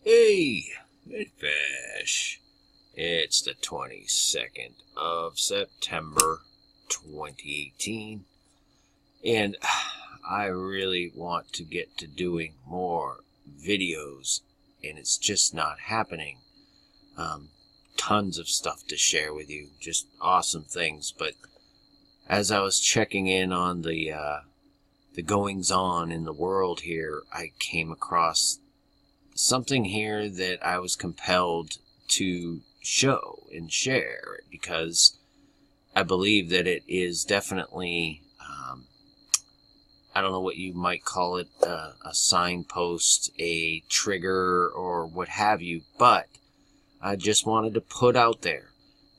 Hey, Fish. It's the 22nd of September 2018, and I really want to get to doing more videos, and it's just not happening. Tons of stuff to share with you, just awesome things, but as I was checking in on the goings-on in the world here, I came across something here that I was compelled to show and share because I believe that it is definitely, I don't know what you might call it, a signpost, a trigger, or what have you, but I just wanted to put out there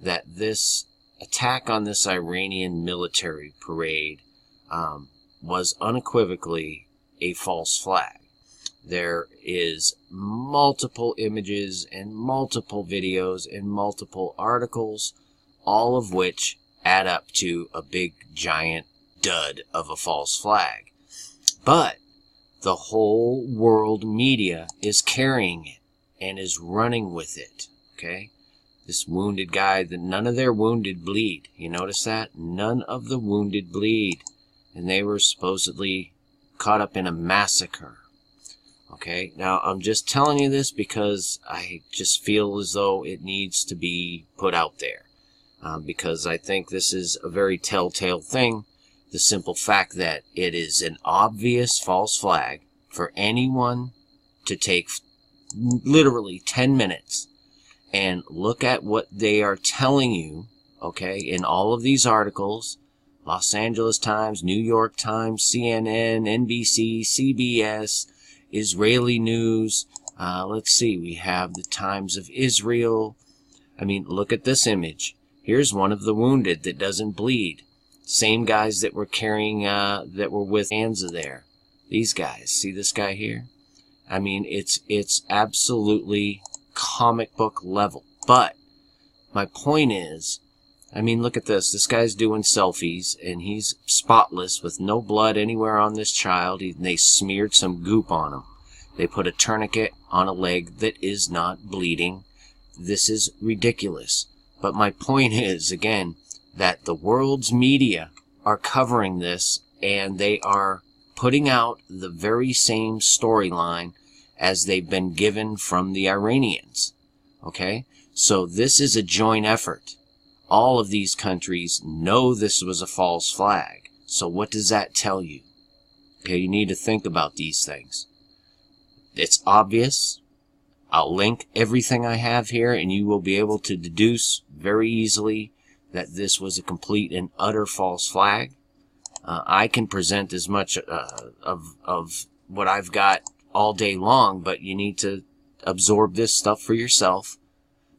that this attack on this Iranian military parade was unequivocally a false flag. There is multiple images and multiple videos and multiple articles, all of which add up to a big giant dud of a false flag. But the whole world media is carrying it and is running with it, okay? This wounded guy, none of their wounded bleed. You notice that? None of the wounded bleed. And they were supposedly caught up in a massacre. Okay, now I'm just telling you this because I just feel as though it needs to be put out there. Because I think this is a very telltale thing. The simple fact that it is an obvious false flag for anyone to take literally 10 minutes and look at what they are telling you, okay, in all of these articles. Los Angeles Times, New York Times, CNN, NBC, CBS, Israeli news. Let's see, we have the Times of Israel. I mean, look at this image. Here's one of the wounded that doesn't bleed. Same guys that were carrying, that were with Anza there. These guys. See this guy here? I mean, it's absolutely comic book level. But my point is, I mean, look at this. This guy's doing selfies, and he's spotless with no blood anywhere on this child. They smeared some goop on him. They put a tourniquet on a leg that is not bleeding. This is ridiculous. But my point is, again, that the world's media are covering this, and they are putting out the very same storyline as they've been given from the Iranians. Okay? So this is a joint effort. All of these countries know this was a false flag. So what does that tell you? Okay, you need to think about these things. It's obvious. I'll link everything I have here, and you will be able to deduce very easily that this was a complete and utter false flag. I can present as much of what I've got all day long, but you need to absorb this stuff for yourself.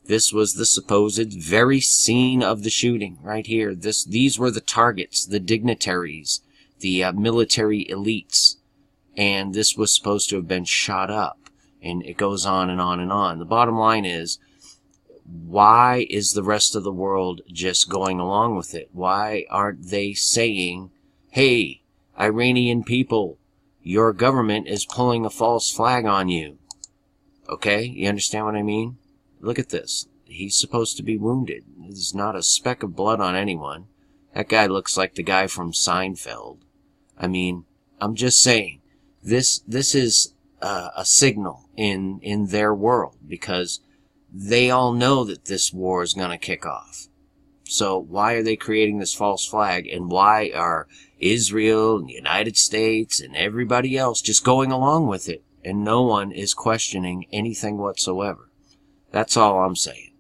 This was the supposed very scene of the shooting right here. These were the targets, the dignitaries, the military elites, and this was supposed to have been shot up. And it goes on and on and on. The bottom line is, why is the rest of the world just going along with it? Why aren't they saying, hey, Iranian people, your government is pulling a false flag on you? Okay, you understand what I mean? Look at this. He's supposed to be wounded. There's not a speck of blood on anyone. That guy looks like the guy from Seinfeld. I mean, I'm just saying, this is a signal in their world, because they all know that this war is going to kick off. So why are they creating this false flag, and why are Israel and the United States and everybody else just going along with it, and no one is questioning anything whatsoever? That's all I'm saying.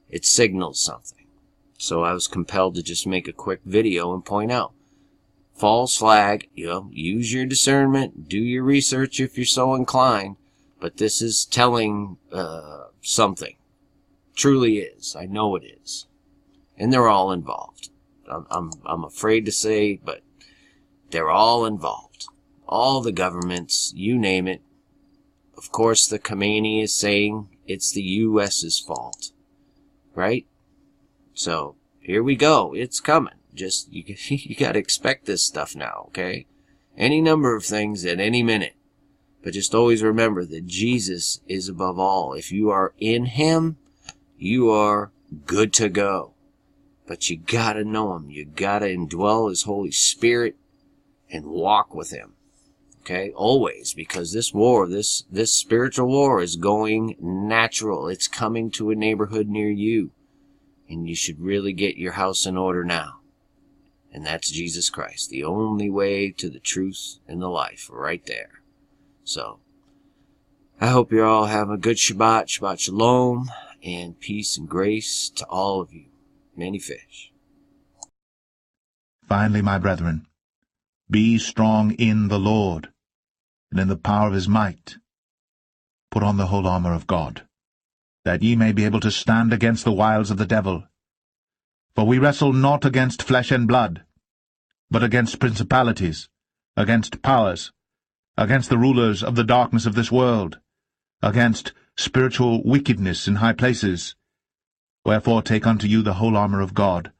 It signals something. So I was compelled to just make a quick video and point out. False flag, use your discernment, do your research if you're so inclined, but this is telling something. Truly is. I know it is. And they're all involved. I'm afraid to say, but they're all involved. All the governments, you name it. Of course, the Khamenei is saying it's the U.S.'s fault, right? So here we go. It's coming. Just you got to expect this stuff now, okay? Any number of things at any minute. But just always remember that Jesus is above all. If you are in him, you are good to go. But you gotta know him. You gotta indwell his Holy Spirit and walk with him. Okay? Always. Because this war, this spiritual war is going natural. It's coming to a neighborhood near you. And you should really get your house in order now. And that's Jesus Christ. The only way to the truth and the life. Right there. So, I hope you all have a good Shabbat. Shabbat Shalom. And peace and grace to all of you. Many fish. Finally, my brethren, be strong in the Lord, and in the power of his might. Put on the whole armor of God, that ye may be able to stand against the wiles of the devil. For we wrestle not against flesh and blood, but against principalities, against powers, against the rulers of the darkness of this world, against spiritual wickedness in high places. Wherefore take unto you the whole armor of God,